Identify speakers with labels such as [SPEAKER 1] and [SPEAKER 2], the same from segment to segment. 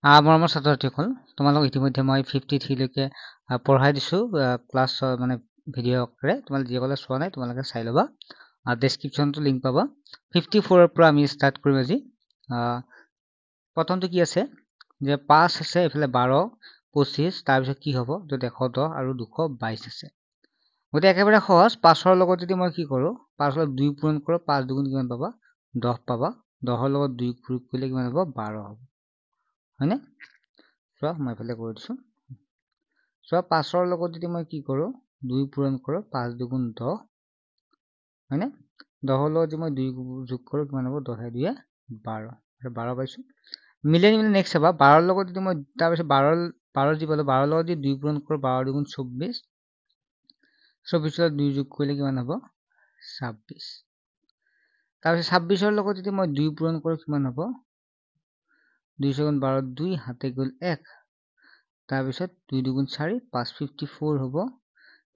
[SPEAKER 1] মৰমৰ ছাত্ৰ-ছাত্ৰীসকল, তোমালোক ইতিমধ্যে মই 53 লৈকে পঢ়াই দিছো ক্লাছ মানে ভিডিঅ' আকাৰে। তোমালোকে যিসকলে চোৱা নাই তোমালোকে চাই ল'বা। ডেছক্ৰিপশ্যনটো লিংক পাবা। 54 ৰ পৰা আমি ষ্টাৰ্ট কৰিম আজি। প্ৰথমটো কি আছে যে 5 আছে, এইফালে 12, 25, তাৰপিছত কি হ'ব য'ত 110 আৰু 222 আছে। গতিকে একেবাৰে সহজ। 5ৰ লগত যদি মই কি কৰোঁ, 5 লগত 2 পূৰণ কৰোঁ, 5 দুগুণ কিমান পাবা? 10 পাবা। 10ৰ লগত 2 যোগ কৰিলে কিমান হ'ব? 12 হ'ব। হয়নে? চোৱা মই এইফালে কৰি দিছোঁ। চোৱা 5ৰ লগত যদি মই কি কৰোঁ, 2 পূৰণ কৰোঁ, 5 দুগুণ 10, হয়নে? 10ৰ লগত যদি মই 2 যোগ কৰোঁ কিমান হ'ব? 10 2 12, 12 পাইছোঁ। মিলে নিমিলে নেক্সট চাবা। 12ৰ লগত যদি মই তাৰপিছত 12 যি পালোঁ, 12ৰ লগত যদি 2 পূৰণ কৰোঁ, 12 দুগুণ 24, 24ৰ লগত 2 যোগ কৰিলে কিমান হ'ব? 26। তাৰপিছত 26ৰ লগত যদি মই 2 পূৰণ কৰোঁ কিমান হ'ব? 2 গুণ 12, 2 হাতে গ'ল 1, তাৰপিছত 2 দুগুণ 4, 5, 54 হ'ব।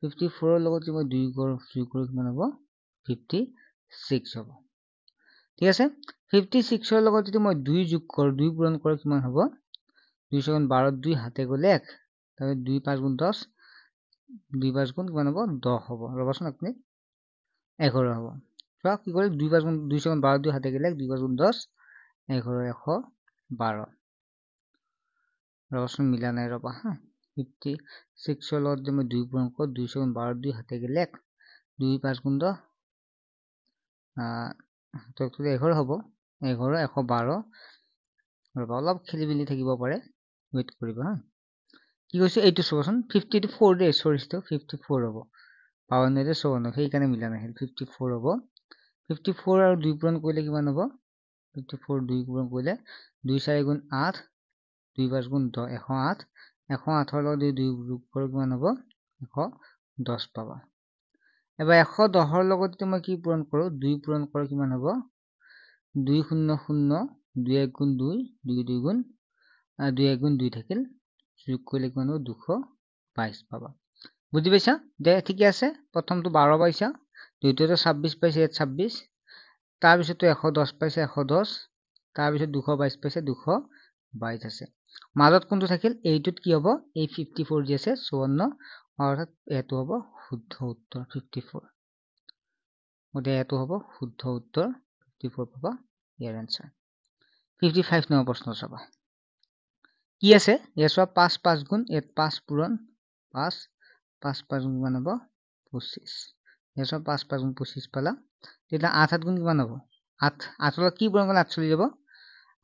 [SPEAKER 1] 54ৰ লগত যদি মই 2 যোগ কৰোঁ কিমান হ'ব? 56 হ'ব। ঠিক আছে? 56ৰ লগত যদি মই 2 যোগ কৰোঁ, 2 পূৰণ কৰোঁ কিমান হ'ব? 2 গুণ 12, 2 হাতে গ'ল 1, তাৰপিছত 2 5 গুণ 10, 2 5 গুণ কিমান হ'ব? 10 হ'ব। ৰ'বাচোন আপুনি 11 হ'ব। চোৱা কি কৰিলে 2 5 গুণ 2 গুণ 12, 2 হাতে গ'ল 1, 2 5 গুণ 10, 11 112। ৰ'বাচোন মিলা নাই ৰ'বা হা। 56ৰ লগত যদি মই 2 পূৰণ কৰোঁ, 2 গুণ 12, 2 হাতে গ'ল 1, 2 5 গুণ 10, 11 হ'ব। 11 112। ৰ'বা অলপ খেলি মেলি থাকিব পাৰে, ৱেইট কৰিবা হা। কি কৈছে এইটো চাবচোন, 54 দেই, চৰি 54 হ'ব। 52 যে 54, সেইকাৰণে মিলা নাহিল। 54 হ'ব। 54 আৰু 2 পূৰণ কৰিলে কিমান হ'ব? 54 2 পূৰণ কৰিলে 2 4 গুণ 8, 2 5 গুণ 10, 108। 108ৰ লগত যদি 2 যোগ কৰোঁ কিমান হ'ব? 110 পাবা। এবাৰ 110ৰ লগত যদি মই কি পূৰণ কৰোঁ, 2 পূৰণ কৰোঁ কিমান হ'ব? 2 0 0, 2 1 গুণ 2, 2 2 গুণ 2 1 গুণ 2 থাকিল, যোগ কৰিলে কিমান হ'ব? 222 পাবা। বুজি পাইছা? দে ঠিকে আছে। প্ৰথমটো 12 পাইছা, দ্বিতীয়টো 26 পাইছে, ইয়াত 26, তাৰপিছতটো 110 পাইছে, 110, তাৰপিছত 222 পাইছে, 222 আছে। মাজত কোনটো থাকিল? এইটোত কি হ'ব? এই 54 যি আছে 54, অৰ্থাৎ এইটো হ'ব শুদ্ধ উত্তৰ 54। গতিকে এইটো হ'ব শুদ্ধ উত্তৰ 54 পাবা ইয়াৰ এনচাৰ। 55 নম্বৰ প্ৰশ্ন চাবা। কি আছে? ইয়াত চোৱা 5 5 গুণ, ইয়াত 5 পূৰণ 5, 5 5 গুণ কিমান হ'ব? 25। ইয়াত চোৱা 5 5 গুণ 25 পালা। তেতিয়া 8 7 গুণ কিমান হ'ব? 8 8ৰ লগত কি পূৰণ কৰিলে 48 যাব?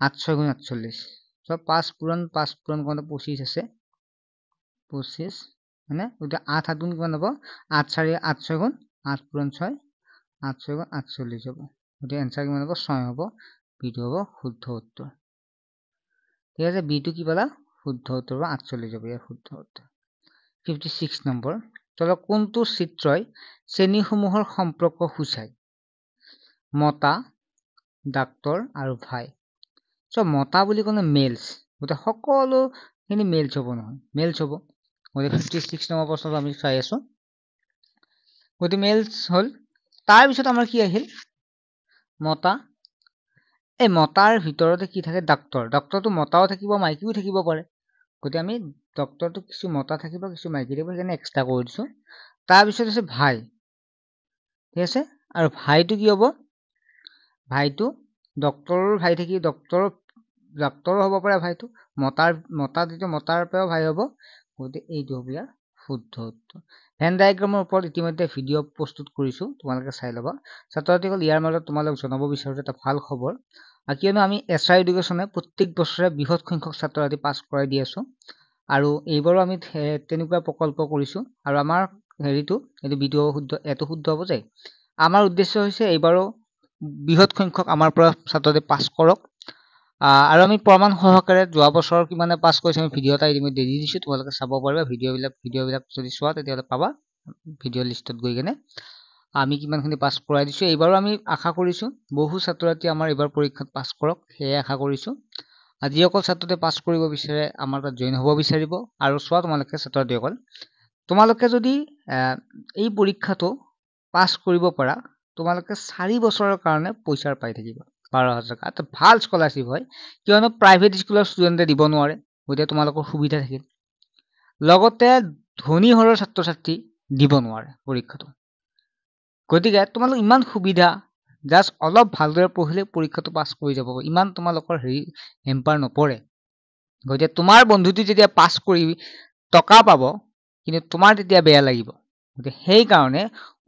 [SPEAKER 1] 8 6 গুণ 48। চোৱা 5 পূৰণ কৰোঁতে 25 আছে, 25, হয়নে? গতিকে 8 7 গুণ কিমান হ'ব? 8 4 8 6 গুণ 8 পূৰণ 6, 8 6 গুণ 48 হ'ব। গতিকে এনচাৰ কিমান হ'ব? 6 হ'ব। বিটো হ'ব শুদ্ধ উত্তৰ। ঠিক আছে, বিটো কি পালা? শুদ্ধ উত্তৰ হ'ব 48 হ'ব ইয়াৰ শুদ্ধ উত্তৰ। 56 নম্বৰ, তলত কোনটো চিত্ৰই শ্ৰেণীসমূহৰ সম্পৰ্ক সূচায়? মতা, ডাক্তৰ আৰু ভাই। চ' মতা বুলি ক'লে মেলছ, গতিকে সকলোখিনি মেলছ হ'ব নহয়, মেলছ হ'ব। গতিকে 56 নম্বৰ প্ৰশ্নটো আমি চাই আছো। গতিকে মেলছ হ'ল। তাৰপিছত আমাৰ কি আহিল? মতা। এই মতাৰ ভিতৰতে কি থাকে? ডাক্তৰ। ডাক্তৰটো মতাও থাকিব, মাইকীও থাকিব পাৰে। গতিকে আমি ডক্তৰটো কিছু মতা থাকিব, কিছু মাইকী থাকিব, সেইকাৰণে এক্সট্ৰা কৰি দিছোঁ। তাৰপিছত আছে ভাই, ঠিক আছে। আৰু ভাইটো কি হ'ব? ভাইটো ডক্তৰৰ ভাই থাকি ডাক্তৰো হ'ব পাৰে ভাইটো। মতা যিটো মতাৰ পৰাও ভাই হ'ব। গতিকে এইটো হ'ব ইয়াৰ শুদ্ধ উত্তৰ। ভেন ডায়েগ্ৰামৰ ওপৰত ইতিমধ্যে ভিডিঅ' প্ৰস্তুত কৰিছোঁ, তোমালোকে চাই ল'বা। ছাত্ৰ-ছাত্ৰীসকল, ইয়াৰ মাজত তোমালোক জনাব বিচাৰোঁ এটা ভাল খবৰ, কিয়নো আমি এছআৰ এডুকেশ্যনে প্ৰত্যেক বছৰে বৃহৎ সংখ্যক ছাত্ৰ-ছাত্ৰী পাছ কৰাই দি আছোঁ। আৰু এইবাৰো আমি তেনেকুৱা প্ৰকল্প কৰিছোঁ। আৰু আমাৰ এইটো শুদ্ধ হ'ব যে আমাৰ উদ্দেশ্য হৈছে এইবাৰো বৃহৎ সংখ্যক আমাৰ পৰা ছাত্ৰ-ছাত্ৰী পাছ কৰক। আৰু আমি প্ৰমাণ সহকাৰে যোৱা বছৰ কিমানে পাছ কৰিছে আমি ভিডিঅ' এটা ইতিমধ্যে দি দিছোঁ, তোমালোকে চাব পাৰিবা। ভিডিঅ'বিলাক যদি চোৱা তেতিয়াহ'লে পাবা ভিডিঅ' লিষ্টত গৈ কেনে আমি কিমানখিনি পাছ কৰাই দিছোঁ। এইবাৰো আমি আশা কৰিছোঁ বহু ছাত্ৰ-ছাত্ৰী আমাৰ এইবাৰ পৰীক্ষাত পাছ কৰক, সেয়ে আশা কৰিছোঁ। যিসকল ছাত্ৰতে পাছ কৰিব বিচাৰে আমাৰ তাত জইন হ'ব বিচাৰিব। আৰু চোৱা তোমালোকে ছাত্ৰ-ছাত্ৰীসকল, তোমালোকে যদি এই পৰীক্ষাটো পাছ কৰিব পাৰা, তোমালোকে 4 বছৰৰ কাৰণে পইচাৰ পাই থাকিবা। 12,000 টকা এটা ভাল স্কলাৰশ্বিপ হয় কিয়নো প্ৰাইভেট স্কুলৰ ষ্টুডেণ্টে দিব নোৱাৰে গতিকে তোমালোকৰ সুবিধা থাকিল লগতে ধনী ঘৰৰ ছাত্ৰ ছাত্ৰী দিব নোৱাৰে পৰীক্ষাটো গতিকে তোমালোক ইমান সুবিধা জাষ্ট অলপ ভালদৰে পঢ়িলে পৰীক্ষাটো পাছ কৰি যাব ইমান তোমালোকৰ হেৰি হেম্পাৰ নপৰে গতিকে তোমাৰ বন্ধুটি যেতিয়া পাছ কৰি টকা পাব কিন্তু তোমাৰ তেতিয়া বেয়া লাগিব গতিকে সেই কাৰণে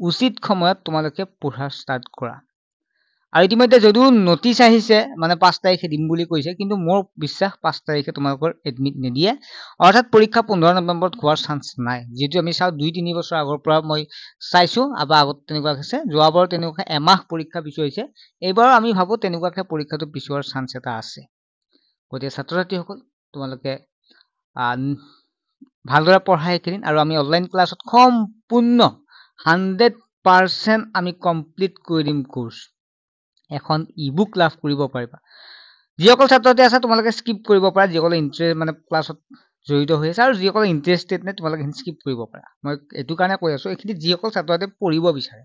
[SPEAKER 1] উচিত সময়ত তোমালোকে পঢ়া ষ্টাৰ্ট কৰা আৰু ইতিমধ্যে যদিও নটিচ আহিছে মানে 5 তাৰিখে দিম বুলি কৈছে কিন্তু মোৰ বিশ্বাস 5 তাৰিখে তোমালোকৰ এডমিট নিদিয়ে অৰ্থাৎ পৰীক্ষা 15 নৱেম্বৰত হোৱাৰ চান্স নাই যেটো আমি চাও 2-3 বছৰ আগৰ পৰা মই চাইছো আবা আগত তেনেকুৱা আছে যোৱাবাৰ তেনেকুৱা এমাহ পৰীক্ষা পিছু হৈছে এইবাৰ আমি ভাবো তেনেকুৱাকে পৰীক্ষাটো পিছুৱাৰ চান্স এটা আছে গতিকে ছাত্ৰ ছাত্ৰীসকল তোমালোকে ভালদৰে পঢ়াই কিন আৰু আমি অনলাইন ক্লাছত সম্পূৰ্ণ 100% আমি কমপ্লিট কৰি দিম কোৰ্স এখন ইবুক লাভ কৰিব পাৰিবা যিসকল ছাত্ৰতে আছে তোমালোকে স্কিপ কৰিব পাৰা যিসকল ইন্টাৰেষ্ট মানে ক্লাছত জড়িত হৈ আছে আৰু যিসকল ইন্টাৰেষ্টেড নে তোমালোকে স্কিপ কৰিব পাৰা মই এটো কাৰণে কৈ আছো এখিনি যিসকল ছাত্ৰতে পঢ়িব বিচাৰে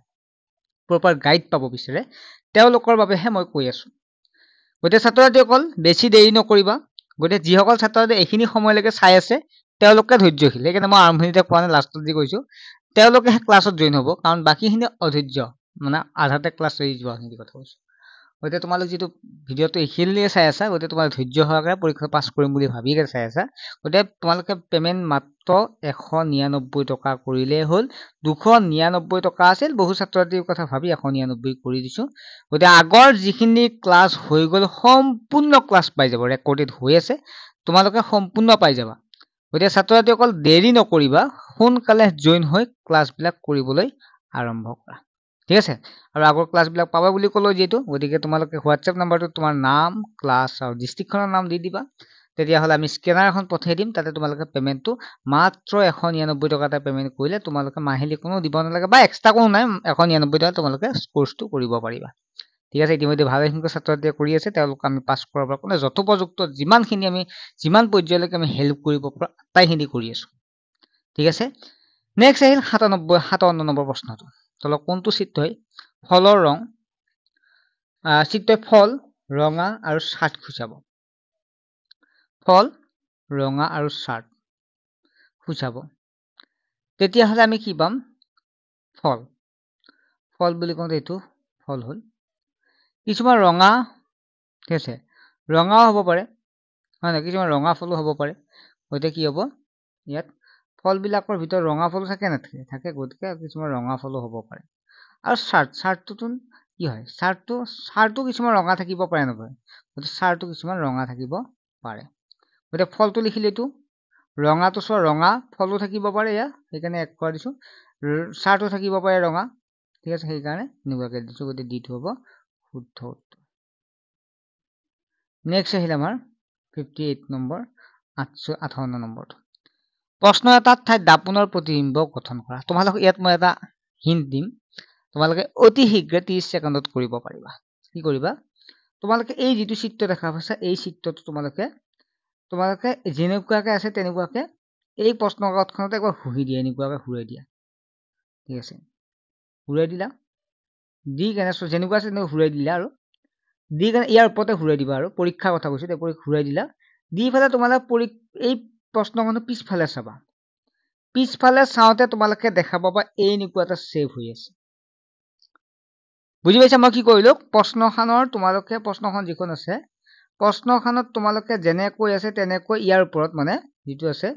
[SPEAKER 1] প্ৰপাৰ গাইড পাব বিচাৰে তেওঁলোকৰ বাবেহে মই কৈ আছো গতে ছাত্ৰসকল বেছি দেৰি নকৰিবা গতে যিসকল ছাত্ৰতে এখিনি সময়লৈকে চাই আছে তেওঁলোকে ধৈৰ্যশীল সেইকাৰণে মই আৰম্ভণিতে কোৱা নাই লাষ্টত যি কৈছো তেওঁলোকে ক্লাছত জয়েন হ'ব কাৰণ বাকিখিনি অধৈৰ্য মানে আধাতে ক্লাছ হৈ যোৱা হিন্দী কথা কৈছো গতে তোমালোক যেটো ভিডিওটো এখিনিয়ে চাই আছা গতে তোমাৰ ধৈৰ্য সহকাৰে পৰীক্ষা পাছ কৰিম বুলি ভাবিকে চাই আছা গতে তোমালোকে পেমেন্ট মাত্ৰ 199 টকা কৰিলে হ'ল 299 টকা আছিল বহু ছাত্ৰছাত্ৰীৰ কথা ভাবি 199 কৰি দিছো গতে আগৰ যিখিনি ক্লাছ হৈ গল সম্পূৰ্ণ ক্লাছ পাই যাব ৰেকৰ্ডেড হৈ আছে তোমালোকে সম্পূৰ্ণ পাই যাবা গতে ছাত্ৰছাত্ৰীসকল দেৰি নকৰিবা সোনকালে জয়েন হৈ ক্লাছ বিলাক কৰিবলৈ আৰম্ভ কৰা ঠিক আছে আৰু আগৰ ক্লাছ বিলাক পাবা বুলি কলো যেটো গতিকে তোমালোকে WhatsApp নম্বৰটো তোমাৰ নাম ক্লাছ আৰু ডিস্ট্ৰিক্টখনৰ নাম দি দিবা তেতিয়া হলে আমি স্ক্যানাৰ এখন পঠাই দিম তাতে তোমালোকে পেমেন্টটো মাত্ৰ 199 টকা এটা পেমেন্ট কৰিলে তোমালোকে মাহিলি কোনো দিব নালাগে বা এক্সট্ৰা কোনো নাই 199 টকা তোমালোকে কোৰ্সটো কৰিব পাৰিবা ঠিক আছে ইতিমধ্যে ভালে সংখ্যক ছাত্ৰছাত্ৰীয়ে কৰি আছে তেওঁলোক আমি পাছ কৰাৰ কাৰণে যথোপযুক্ত যিমানখিনি আমি যিমান পৰ্যায়লৈকে আমি হেল্প কৰিব পৰা তাইখিনি কৰি আছো ঠিক আছে নেক্সট আহিল 57 নম্বৰ প্ৰশ্নটো তলত কোনটো চিত্ৰ হয় ফলৰ ৰং চিত্ৰই ফল ৰঙা আৰু চাৰ্ট খুচাব ফল ৰঙা আৰু চাৰ্ট খুচাব তেতিয়া হলে আমি কি পাম ফল ফল বুলি কওঁতে এটো ফল হল কিছুমান ৰঙা ঠিক আছে ৰঙাও হ'ব পাৰে হয় না কিছুমান ৰঙা ফলো হ'ব পাৰে গতে কি হ'ব ইয়াত ফল বিলাকৰ ভিতৰত ৰঙা ফল থাকে না থাকে গতিকে কিছুমান ৰঙা ফলো হ'ব পাৰে আৰু চাৰ্টটো কি হয় চাৰ্টটো কিছুমান ৰঙা থাকিব পাৰে নপৰে গতে চাৰ্টটো কিছুমান ৰঙা থাকিব পাৰে গতে ফলটো লিখিলে এটো ৰঙাটো সো ৰঙা ফলো থাকিব পাৰে ইয়া সেইকাৰণে এক কৰি দিছো চাৰ্টটো থাকিব পাৰে ৰঙা ঠিক আছে সেইকাৰণে নিবাকে দিছো গতে দিটো হ'ব শুদ্ধ নেক্সট আহিল আমাৰ 58 নম্বৰ 58 নম্বৰ প্ৰশ্ন এটাত ঠাইত দাপোনৰ প্ৰতিবিম্ব গঠন কৰা তোমালোক ইয়াত মই এটা হিন্ট দিম তোমালোকে অতি শীঘ্ৰে 30 সেকেন্ডত কৰিব পাৰিবা কি কৰিবা তোমালোকে এই যেটো চিত্ৰ দেখা পাইছা এই চিত্ৰটো তোমালোকে যেনেকুৱাকে আছে তেনেকুৱাকে এই প্ৰশ্নকাকতখনত একবাৰ ঘূৰি দিয়া এনেকুৱাকে ঘূৰাই দিয়া ঠিক আছে ঘূৰাই দিলা দি কেনে যেনেকুৱা আছে তেনেকুৱা ঘূৰাই দিলা আৰু দি কেনে ইয়াৰ ওপৰতে ঘূৰাই দিবা আৰু পৰীক্ষাৰ কথা কৈছো তেপৰি ঘূৰাই দিলা দি ফেলে তোমালোকে এই প্ৰশ্নখন পিছফালে চাবা পিছফালে চাওতে তোমালোকে দেখা পাবা এই নিকো এটা সেভ হৈ আছে বুজি পাইছা মই কি কৰিলো প্ৰশ্নখনৰ তোমালোকে প্ৰশ্নখন যিখন আছে প্ৰশ্নখনত তোমালোকে যেনেকৈ আছে তেনেকৈ ইয়াৰ ওপৰত মানে যেটো আছে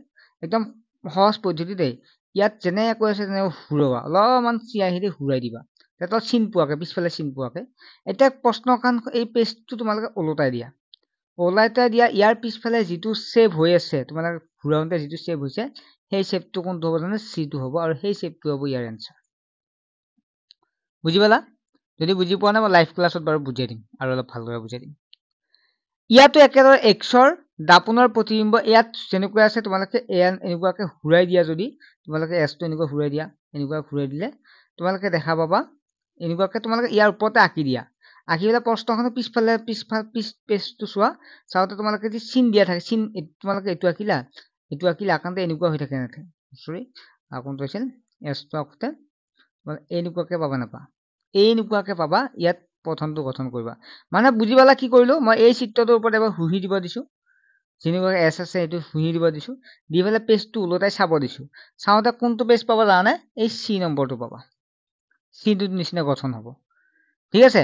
[SPEAKER 1] একদম সহজ পদ্ধতি দেই ইয়াত যেনেকৈ আছে তেনে ঘূৰাবা অলপমান চিয়াহিদি ঘূৰাই দিবা তেতো চিন পোৱাকে পিছফালে চিন পোৱাকে এটা প্ৰশ্নখন এই পেজটো তোমালোকে ওলটাই দিয়া ইয়াৰ পিছফালে যেটো সেভ হৈ আছে তোমালোকে ঘূৰাওঁতে যেটো সেভ হৈছে সেই সেভটো কোনটো হ'ব জানে C2 হ'ব আৰু সেই সেভটো হ'ব ইয়াৰ আনসাৰ বুজি পালা যদি বুজি পোৱা নাই মই লাইভ ক্লাছত বাৰু বুজাই দিম আৰু অলপ ভালদৰে বুজাই দিম ইয়াতো একেদৰে xৰ দাপোনৰ প্ৰতিবিম্ব ইয়াত যেনেকৈ আছে তোমালোকে এনেকুৱাকে ঘূৰাই দিয়া যদি তোমালোকে s টো এনেকুৱা ঘূৰাই দিয়া এনেকুৱা ঘূৰাই দিলে তোমালোকে দেখা পাবা এনেকুৱাকে তোমালোকে ইয়াৰ ওপৰতে আঁকি দিয়া আঁকিলে প্ৰশ্নখন পিছফালে পেজটো চোৱা চাওতে তোমালোকে যে চিন দিয়া থাকে চিন তোমালোকে এটো আঁকিলা আকান্তে এনেকুৱা হৈ থাকে নাথাকে সৰি কোনটো আছিল s টো আঁকোতে এনেকুৱাকে পাবা নাপা এনেকুৱাকে পাবা ইয়াত পথনটো গঠন কৰিবা মানে বুজি পালা কি কৰিলো মই এই চিত্ৰটোৰ ওপৰত এবাৰ হুহি দিব দিছো যেনেকুৱা এছ আছে এইটো হুহি দিব দিছো দি পেলাই পেজটো ওলটাই চাব দিছো চাওঁতে কোনটো পেজ পাবা জানানে এই চি নম্বৰটো পাবা চিটোৰ নিচিনা গঠন হ'ব ঠিক আছে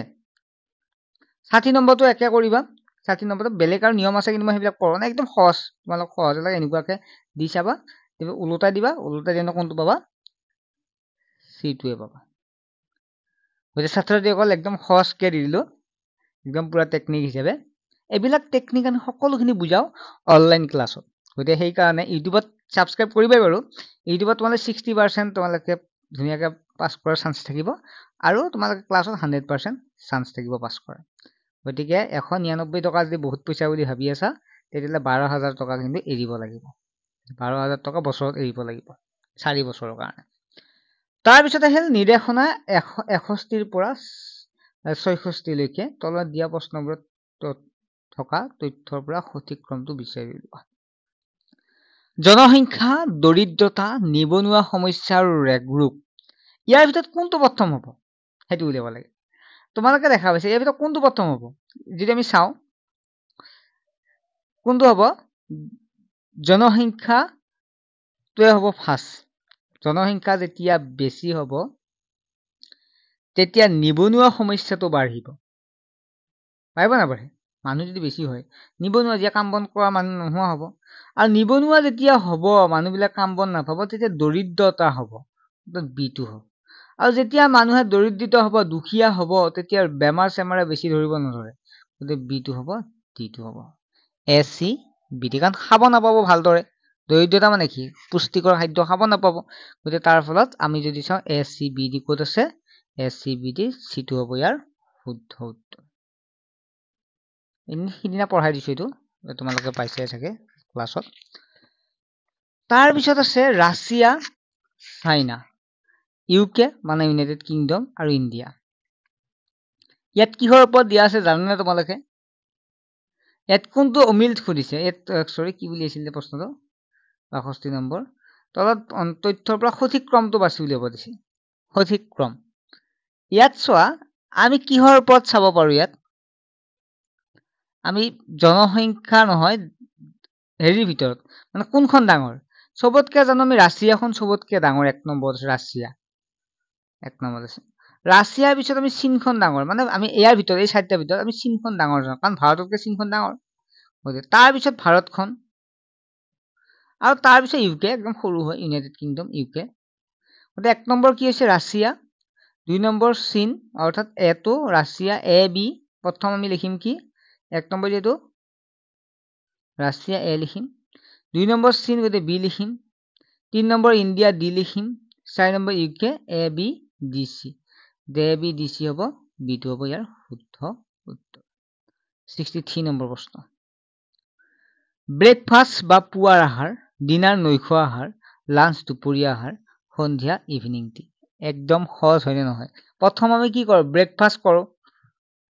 [SPEAKER 1] 60 নম্বৰটো একে কৰিবা 60 নম্বৰটো বেলেগ আৰু নিয়ম আছে কিন্তু মই সেইবিলাক কৰা নাই একদম সহজ তোমালোক সহজ লাগে এনেকুৱাকে দি চাবা ওলটাই দিবা ওলটাই দিলে কোনটো পাবা চিটোৱে পাবা গতিকে ছাত্ৰসকল একদম সহজকে দি দিলো একদম পুৰা টেকনিক হিচাপে এইবিলাক টেকনিক আমি সকলোখিনি বুজাও অনলাইন ক্লাছত গতিকে সেইকাৰণে ইউটিউবত ছাবস্ক্ৰাইব কৰিবাই বাৰু ইউটিউবত তোমালোকে 60% তোমালোকে ধুনীয়াকৈ পাছ কৰাৰ চান্স থাকিব আৰু তোমালোকে ক্লাছত 100% চান্স থাকিব পাছ কৰা গতিকে 199 টকা যদি বহুত পইচা বুলি ভাবি আছা তেতিয়াহ'লে 12,000 টকা কিন্তু এৰিব লাগিব 12,000 টকা বছৰত এৰিব লাগিব 4 বছৰৰ কাৰণে তাৰপিছত আহিল নিৰ্দেশনা 61 পৰা 66 লৈকে তলত দিয়া প্ৰশ্নবোৰত থকা তথ্যৰ পৰা সঠিক ক্ৰমটো বিচাৰি উলিওৱা জনসংখ্যা দৰিদ্ৰতা নিবনুৱা সমস্যা আৰু ৰোগ ইয়াৰ ভিতৰত কোনটো প্ৰথম হ'ব সেইটো উলিয়াব লাগে তোমালোকে দেখা পাইছে ইয়াৰ ভিতৰত কোনটো প্ৰথম হ'ব যদি আমি চাওঁ কোনটো হ'ব জনসংখ্যাটোৱে হ'ব ফাৰ্ষ্ট জনসংখ্যা যেতিয়া বেছি হ'ব তেতিয়া নিবনুৱা সমস্যাটো বাঢ়িব পাৰিব নাবাঢ়ে মানুহ যদি বেছি হয় নিবনুৱা যে কাম বন কৰা মানুহ নোহোৱা হ'ব আৰু নিবনুৱা যেতিয়া হ'ব মানুহবিলাক কাম বন নাপাব তেতিয়া দৰিদ্ৰতা হ'ব বিটো হ'ব আৰু যেতিয়া মানুহে দৰিদ্ৰিত হ'ব দুখীয়া হ'ব তেতিয়া বেমাৰ চেমাৰে বেছি ধৰিব নধৰে গতিকে বিটো হ'ব টিটো হ'ব এছ চি বিটি কাৰণ খাব নাপাব ভালদৰে দৰিদ্ৰতা মানে কি পুষ্টিকৰ খাদ্য খাব নাপাব গতিকে তাৰ ফলত আমি যদি চাওঁ এছ চি বি ডি ক'ত আছে এছ চি বি ডি চিটো হ'ব ইয়াৰ শুদ্ধ উত্তৰ সিদিনা পঢ়াই দিছো এইটো তোমালোকে পাইছে চাগে ক্লাছত তাৰপিছত আছে ৰাছিয়া চাইনা ইউকে মানে ইউনাইটেড কিংডম আৰু ইণ্ডিয়া ইয়াত কিহৰ ওপৰত দিয়া আছে জানানে তোমালোকে ইয়াত কোনটো অমিল সুধিছে ইয়াত সৰি কি বুলি আছিল প্ৰশ্নটো 62 নম্বৰ তলত তথ্যৰ পৰা সঠিক ক্ৰমটো বাছি উলিয়াব দিছে সঠিক ক্ৰম ইয়াত চোৱা আমি কিহৰ ওপৰত চাব পাৰো ইয়াত আমি জনসংখ্যা নহয় হেৰিৰ ভিতৰত মানে কোনখন ডাঙৰ সবতকে জানো আমি ৰাছিয়াখন সবতকে ডাঙৰ 1 নম্বৰত ৰাছিয়া 1 নম্বৰত আছে ৰাছিয়াৰ পিছত আমি চীনখন ডাঙৰ মানে আমি ইয়াৰ ভিতৰত এই চাৰিটাৰ ভিতৰত আমি চীনখন ডাঙৰ জানো কাৰণ ভাৰততকৈ চীনখন ডাঙৰ তাৰ পিছত ভাৰতখন আৰু তাৰ পিছত ইউকে একদম সৰু হয় ইউনাইটেড কিংডম ইউকে গতিকে 1 নম্বৰ কি হৈছে ৰাছিয়া 2 নম্বৰ চীন অৰ্থাৎ এটো ৰাছিয়া এ বি প্ৰথম আমি লিখিম কি 1 নম্বৰ যেটো ৰাছিয়া এ লিখিম 2 নম্বৰ চীন গতে বি লিখিম 3 নম্বৰ ইন্ডিয়া ডি লিখিম 4 number UK A B D C day B D সি হ'ব বিটো হ'ব ইয়াৰ শুদ্ধ উত্তৰ 63 নম্বৰ প্ৰশ্ন ব্ৰেকফাষ্ট বা পুৱাৰ আহাৰ ডিনাৰ নৈশ আহাৰ লাঞ্চ দুপৰীয়া আহাৰ সন্ধিয়া ইভিনিং টি একদম সহজ হয়নে নহয় প্ৰথম আমি কি কৰো ব্ৰেকফাষ্ট কৰো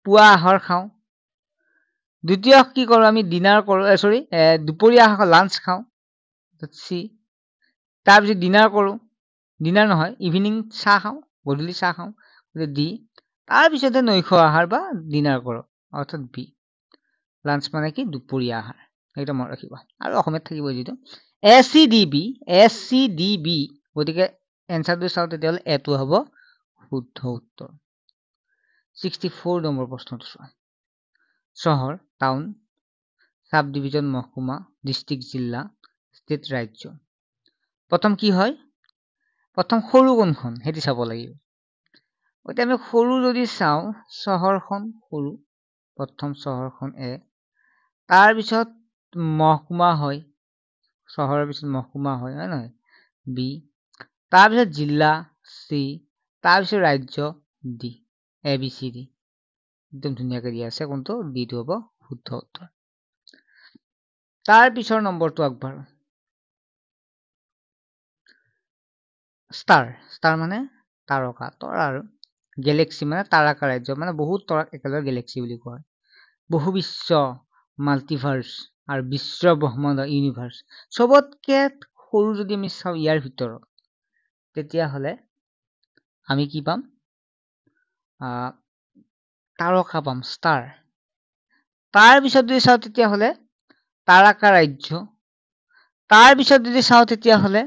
[SPEAKER 1] পুৱা আহাৰ খাওঁ দ্বিতীয় কি কৰো আমি ডিনাৰ কৰো সৰি দুপৰীয়া আহাৰ লাঞ্চ খাওঁ সি তাৰ পিছত ডিনাৰ কৰো ডিনাৰ নহয় ইভিনিং চাহ খাওঁ গধূলি চাহ খাওঁ ডি তাৰ পিছতে নৈশ আহাৰ বা ডিনাৰ কৰো অৰ্থাৎ বি লাঞ্চ মানে কি দুপৰীয়া আহাৰ এটা মনত ৰাখিবা আৰু অসমীয়াত থাকিব যেটো এছ চি ডি বি গতিকে এনসাৰটো চাও তেতিয়াহ'লে এটো হ'ব শুদ্ধ উত্তৰ 64 নম্বৰ প্ৰশ্নটো চোৱা চহৰ টাউন সাব ডিভিজন মহকুমা ডিস্ট্ৰিক্ট জিলা ষ্টেট ৰাজ্য প্ৰথম কি হয় প্ৰথম সৰু কোনখন হেতি চাব লাগিব গতিকে আমি সৰু যদি চাওঁ চহৰখন সৰু প্ৰথম চহৰখন এ তাৰ পিছত মহকুমা হয় চহৰৰ পিছত মহকুমা হয় নহয় বি তাৰ পিছত জিলা চি তাৰ পিছত ৰাজ্য D A B C D একদম ধুনীয়াকৈ দিয়া আছে কোনটো ডিটো হ'ব শুদ্ধ উত্তৰ তাৰ পিছৰ নম্বৰটো আগবাঢ়ো ষ্টাৰ মানে তাৰকা তৰা আৰু গেলেক্সি মানে তাৰকা ৰাজ্য মানে বহুত তৰাক একেলগে গেলেক্সি বুলি কোৱা হয় বহু বিশ্ব মাল্টিভাৰ্স আৰু বিশ্ব ব্ৰহ্মাণ্ড ইউনিভাৰ্স সবতকে সৰু যদি আমি চাওঁ ইয়াৰ ভিতৰত তেতিয়াহ'লে আমি কি পাম তাৰকা পাম ষ্টাৰ তাৰ পিছত যদি চাও তেতিয়া হলে তাৰকা ৰাজ্য তাৰ পিছত যদি চাও তেতিয়া হলে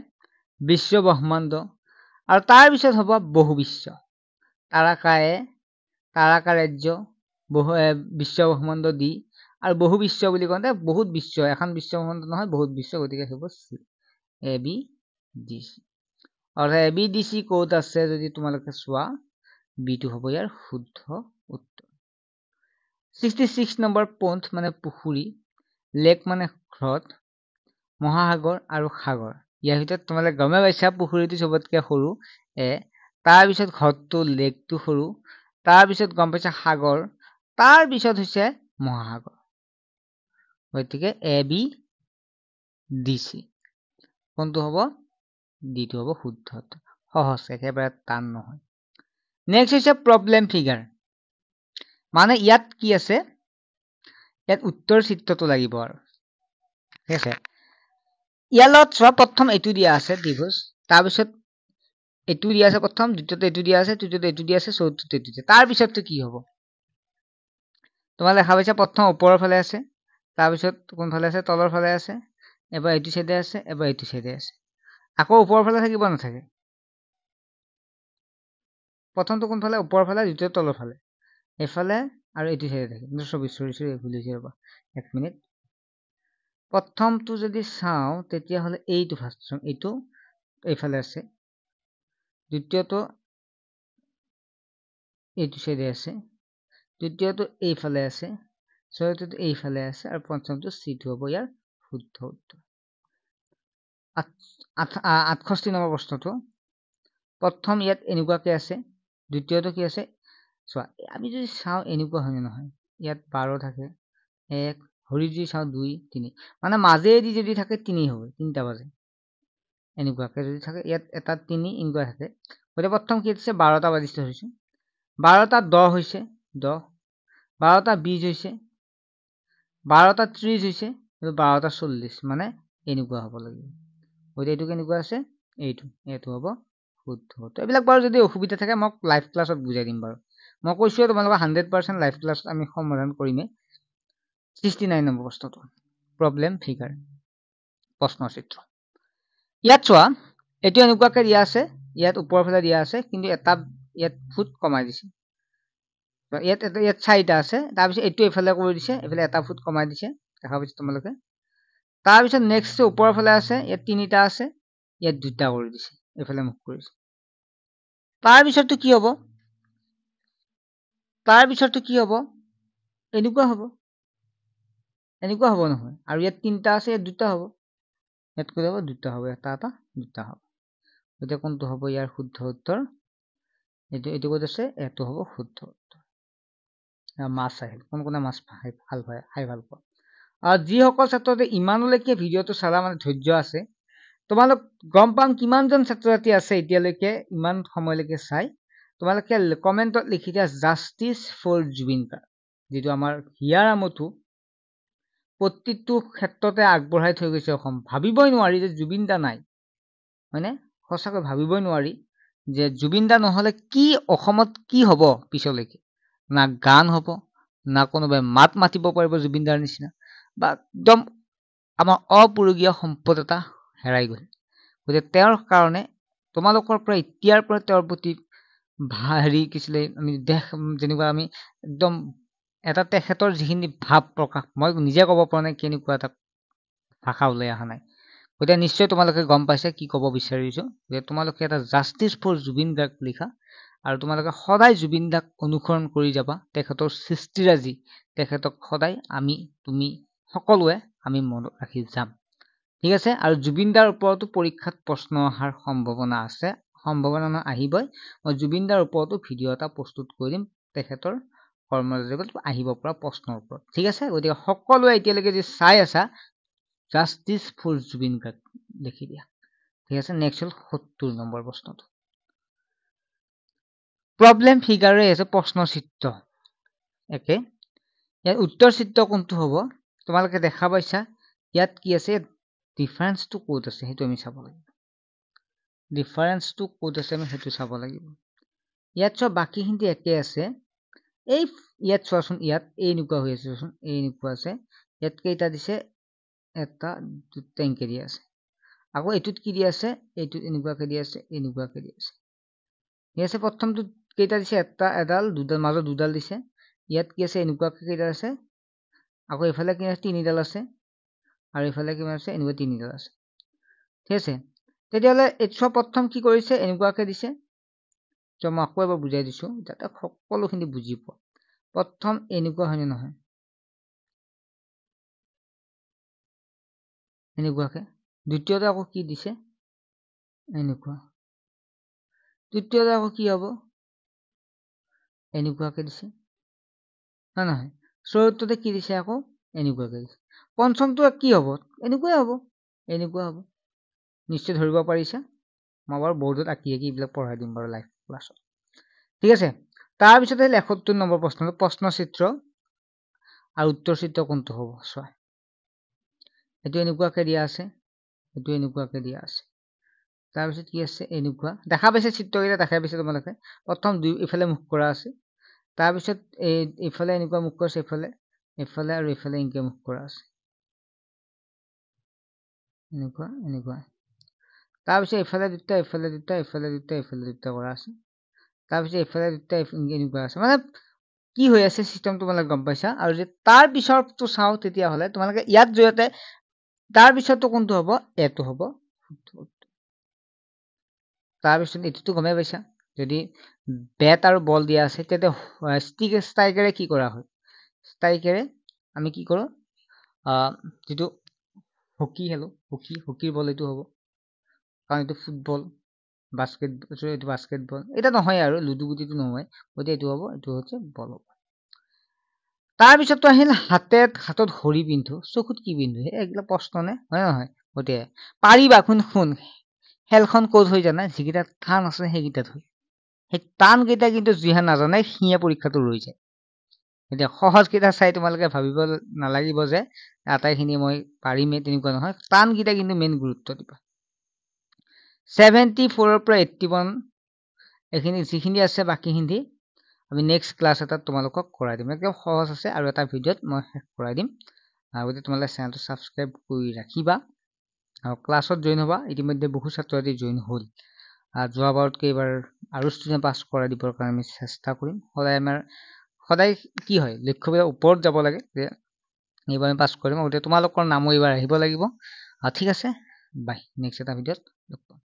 [SPEAKER 1] বিশ্ব ব্ৰহ্মাণ্ড আৰু তাৰ পিছত হ'ব বহু বিশ্ব তাৰকা ৰাজ্য বিশ্ব ব্ৰহ্মাণ্ড দি আৰু বহু বিশ্ব বুলি কওঁতে বহুত বিশ্ব এখন বিশ্ব ব্ৰহ্মাণ্ড নহয় বহুত বিশ্ব গতিকে হ'ব C A B D C অৰ্থাৎ এ বি ডি চি ক'ত আছে যদি তোমালোকে চোৱা বিটো হ'ব ইয়াৰ শুদ্ধ উত্তৰ 66 নম্বৰ পইণ্ট মানে পুখুৰী লেক মানে হ্ৰদ মহাসাগৰ আৰু সাগৰ ইয়াৰ ভিতৰত তোমালোকে গমে পাইছা পুখুৰীটো চবতকে সৰু তাৰ পিছত হ্ৰদটো লেকটো সৰু তাৰ পিছত গম পাইছা সাগৰ তাৰ পিছত হৈছে মহাসাগৰ গতিকে এ বি ডি চি কোনটো হ'ব ডিটো হ'ব শুদ্ধ সহজ একেবাৰে টান নহয় নেক্সট হৈছে প্ৰব্লেম ফিগাৰ মানে ইয়াত কি আছে ইয়াত উত্তৰ চিত্ৰটো লাগিব আৰু ঠিক আছে ইয়াৰ লগত চোৱা প্ৰথম এইটো দিয়া আছে ত্ৰিভুজ তাৰপিছত এইটো দিয়া আছে প্ৰথম দ্বিতীয়তে এইটো দিয়া আছে তৃতীয়তে এইটো দিয়া আছে চতুৰ্থতে এইটো দিয়া তাৰ পিছতটো কি হ'ব তোমাক দেখা পাইছা প্ৰথম ওপৰৰ ফালে আছে তাৰপিছত কোনফালে আছে তলৰ ফালে আছে এবাৰ এইটো সাইডে আছে এবাৰ এইটো সাইডে আছে আকৌ ওপৰৰ ফালে থাকিব নাথাকে প্ৰথমটো কোনফালে ওপৰৰ ফালে দ্বিতীয় তলৰ ফালে এফালে আৰু এইটো সাইডে থাকে সৰি ভুল হৈছে ৰবা এক মিনিট প্ৰথমটো যদি চাও তেতিয়া হলে এইটো ফাৰ্ষ্ট এইটো এইফালে আছে দ্বিতীয়টো এইটো সাইডে আছে তৃতীয়টো এইফালে আছে চতুৰ্থটো এইফালে আছে আৰু পঞ্চমটো সিটো হ'ব ইয়াৰ শুদ্ধ উত্তৰ 68 নম্বৰ প্ৰশ্নটো প্ৰথম ইয়াত এনেকুৱাকে আছে দ্বিতীয়টো কি আছে চোৱা আমি যদি চাও এনেকুৱা হয় নহয় ইয়াত 12 থাকে 1 হৰি যদি চাও 2 3 মানে মাজেদি যদি থাকে 3 হবে 3টা বাজে এনেকুৱাকে যদি থাকে ইয়াত এটা 3 এনেকুৱা থাকে গতিকে প্ৰথম কি আছে 12টা বাজিছে হৈছে 12টা 10 হৈছে 10 12টা 20 হৈছে 12টা 30 হৈছে 12টা 40 মানে এনেকুৱা হ'ব লাগিব গতিকে এইটো কেনেকুৱা আছে এইটো হ'ব শুদ্ধ এইবিলাক বাৰু যদি অসুবিধা থাকে মোক লাইভ ক্লাছত বুজাই দিম বাৰু মই কৈছো তোমালোকক 100% লাইভ ক্লাছত আমি সমাধান কৰিমে 69 নম্বৰ প্ৰশ্নটো প্ৰব্লেম ফিগাৰ প্ৰশ্ন চিত্ৰ ইয়াত চোৱা এইটো এনেকুৱাকে দিয়া আছে ইয়াত ওপৰৰ ফালে দিয়া আছে কিন্তু এটা ইয়াত ফুট কমাই দিছে ইয়াত 4টা আছে তাৰ পিছত এইটো এফালে কৰি দিছে এফালে এটা ফুট কমাই দিছে দেখা পাইছা তোমালোকে তাৰ পিছত নেক্সট ওপৰৰ ফালে আছে ইয়াত 3টা আছে ইয়াত 2টা কৰি দিছে এফালে মুখ কৰিছে তাৰ পিছতটো কি হ'ব এনেকুৱা হ'ব নহয় আৰু ইয়াত 3টা আছে ইয়াত 2টা হ'ব ইয়াত কি হ'ব 2টা হ'ব এটা 2টা হ'ব এতিয়া কোনটো হ'ব ইয়াৰ শুদ্ধ উত্তৰ এইটো ক'ত আছে এটো হ'ব শুদ্ধ উত্তৰ মাছ আহিল কোনে মাছ খাই ভাল পোৱা আৰু যিসকল ছাত্ৰতে ইমানলৈকে ভিডিঅ'টো চালা মানে ধৈৰ্য আছে তোমালোক গম পাম কিমানজন ছাত্ৰ ছাত্ৰী আছে এতিয়ালৈকে ইমান সময়লৈকে চাই তোমালোকে কমেন্টত লিখি দিয়া জাস্টিস ফৰ জুবিন গাৰ্গ যেটো আমাৰ হিয়াৰ আমঠু প্ৰতিটো ক্ষেত্ৰতে আগবঢ়াই থৈ গৈছে অসম ভাবিবই নোৱাৰি যে জুবিন দা নাই হয়নে সঁচাকৈ ভাবিবই নোৱাৰি যে জুবিন দা নহলে কি অসমত কি হ'ব পিছলৈকে না গান হ'ব না কোনোবাই মাত মাতিব পাৰিব জুবিন দাৰ নিচিনা বা একদম আমাৰ অপুৰুগীয়া সম্পদ এটা হেৰাই গ'ল গতিকে তেওঁৰ কাৰণে তোমালোকৰ পৰা এতিয়াৰ পৰা তেওঁৰ প্ৰতি হেৰি কিছিলে আমি যেনেকুৱা আমি একদম এটা তেখেতৰ যিখিনি ভাৱ প্ৰকাশ মই নিজে ক'ব পৰা নাই কেনেকুৱা এটা ভাষা ওলাই অহা নাই গতিকে নিশ্চয় তোমালোকে গম পাইছা কি ক'ব বিচাৰিছো যে তোমালোকে এটা জাস্টিস ফৰ জুবিন গাৰ্গ লিখা আৰু তোমালোকে সদায় জুবিন দাক অনুসৰণ কৰি যাবা তেখেতৰ সৃষ্টিৰাজি তেখেতক সদায় তুমি সকলোৱে আমি মনত ৰাখি যাম ঠিক আছে আৰু জুবিন দাৰ ওপৰতো পৰীক্ষাত প্ৰশ্ন অহাৰ সম্ভাৱনা আছে সম্ভাৱনা আহিবই মই জুবিন দাৰ ওপৰতো ভিডিঅ' এটা প্ৰস্তুত কৰি দিম তেখেতৰ কৰ্মজগত আহিব পৰা প্ৰশ্নৰ ওপৰত ঠিক আছে গতিকে সকলোৱে এতিয়ালৈকে যে চাই আছা জাস্টিস ফৰ জুবিন গাৰ্গ লিখি দিয়া ঠিক আছে নেক্সট হল 70 নম্বৰ প্ৰশ্নটো প্ৰব্লেম ফিগাৰে আছে প্ৰশ্ন চিত্ৰ একে ইয়াৰ উত্তৰ চিত্ৰ কোনটো হ'ব তোমালোকে দেখা পাইছা ইয়াত কি আছে ডিফাৰেন্সটো ক'ত আছে সেইটো আমি চাব লাগিব ইয়াত চব বাকীখিনি একে আছে এই ইয়াত চোৱাচোন ইয়াত এনেকুৱা হৈ আছে চোৱাচোন এনেকুৱা আছে ইয়াত কেইটা দিছে এটা দুটা এনেকে দিয়া আছে আকৌ এইটোত কি দিয়া আছে এইটোত এনেকুৱাকে দিয়া আছে এনেকুৱাকে দিয়া আছে ঠিক আছে প্ৰথমটোত কেইটা দিছে এটা এডাল দুডাল মাজত দুডাল দিছে ইয়াত কি আছে এনেকুৱাকে কেইটা আছে আকৌ এইফালে কি আছে তিনিডাল আছে আৰু এইফালে কিমান আছে এনেকুৱা তিনিডাল আছে ঠিক আছে তেতিয়াহ'লে এইটো প্ৰথম কি কৰিছে এনেকুৱাকে দিছে মই আকৌ এবাৰ বুজাই দিছো যাতে সকলোখিনি বুজি পোৱা প্ৰথম এনেকুৱা হয়নে নহয় এনেকুৱাকে দ্বিতীয়তে আকৌ কি দিছে এনেকুৱা তৃতীয়তে আকৌ কি হ'ব এনেকুৱাকে দিছে হয় নহয় চতুৰ্থতে কি দিছে আকৌ এনেকুৱাকে দিছে পঞ্চমটো কি হ'ব এনেকুৱাই হ'ব এনেকুৱা হ'ব নিশ্চয় ধৰিব পাৰিছা মই বাৰু বৰ্ডত আঁকি এইবিলাক পঢ়াই দিম বাৰু লাইভ ক্লাছত ঠিক আছে তাৰপিছতে ৭১ নম্বৰ প্ৰশ্নটো প্ৰশ্নচিত্ৰ আৰু উত্তৰ চিত্ৰ কোনটো হ'ব চোৱা এইটো এনেকুৱাকে দিয়া আছে এইটো এনেকুৱাকে দিয়া আছে তাৰপিছত কি আছে এনেকুৱা দেখা পাইছে চিত্ৰকেইটা দেখা পাইছে তোমালোকে প্ৰথম দুই ইফালে মুখ কৰা আছে তাৰপিছত এইফালে এনেকুৱা মুখ কৰিছে এইফালে আৰু এইফালে এনেকৈ মুখ কৰা আছে এনেকুৱা এনেকুৱা তাৰপিছত এইফালে দুটা এইফালে দুটা এইফালে দুটা এইফালে দুটা কৰা আছে তাৰপিছত এইফালে দুটা এনেকুৱা আছে মানে কি হৈ আছে চিষ্টেম তোমালোকে গম পাইছা আৰু যে তাৰ পিছৰটো চাওঁ তেতিয়াহ'লে তোমালোকে ইয়াত জৰিয়তে তাৰ পিছৰটো কোনটো হ'ব এইটো হ'ব তাৰপিছত এইটোতো গমেই পাইছা যদি বেট আৰু বল দিয়া আছে তেতিয়া ষ্ট্ৰাইকেৰে কি কৰা হয় ষ্ট্ৰাইকেৰে আমি কি কৰোঁ যিটো হকী খেলোঁ হকীৰ বল এইটো হ'ব কাৰণ এইটো ফুটবল এইটো বাস্কেটবল এটা নহয় আৰু লুডু গুটিটো নহয় গতিকে এইটো হ'ব এইটো হৈছে বল হ'ব তাৰপিছততো আহিল হাতত ঘড়ী পিন্ধো চকুত কি পিন্ধো এইবিলাক প্ৰশ্ন নে হয় নহয় গতিকে পাৰিবা শুন খেলখন ক'ত হৈ জানা যিকেইটা টান আছে সেইকেইটাত হয় সেই টান কেইটা কিন্তু যিহে নাজানে সিয়ে পৰীক্ষাটো ৰৈ যায় এতিয়া সহজ কেইটা চাই তোমালোকে ভাবিব নালাগিব যে আটাইখিনি মই পাৰিমেই তেনেকুৱা নহয় টান কেইটা কিন্তু মেইন গুৰুত্ব দিবা 74 পৰা 81 এইখিনি যিখিনি আছে বাকীখিনি আমি নেক্সট ক্লাছ এটাত তোমালোকক কৰাই দিম একদম সহজ আছে আৰু এটা ভিডিঅ'ত মই শেষ কৰাই দিম গতিকে তোমালোকে চেনেলটো ছাবস্ক্ৰাইব কৰি ৰাখিবা আৰু ক্লাছত জইন হ'বা ইতিমধ্যে বহু ছাত্ৰ ছাত্ৰী জইন হ'ল যোৱাবাৰতকৈ এইবাৰ আৰু ষ্টুডেণ্ট পাছ কৰাই দিবৰ কাৰণে আমি চেষ্টা কৰিম সদায় কি হয় লক্ষ্যবিলাক ওপৰত যাব লাগে যে এইবাৰ আমি পাছ কৰিম গতিকে তোমালোকৰ নামো এইবাৰ আহিব লাগিব ঠিক আছে বাই নেক্সট এটা ভিডিঅ'ত লগ পাম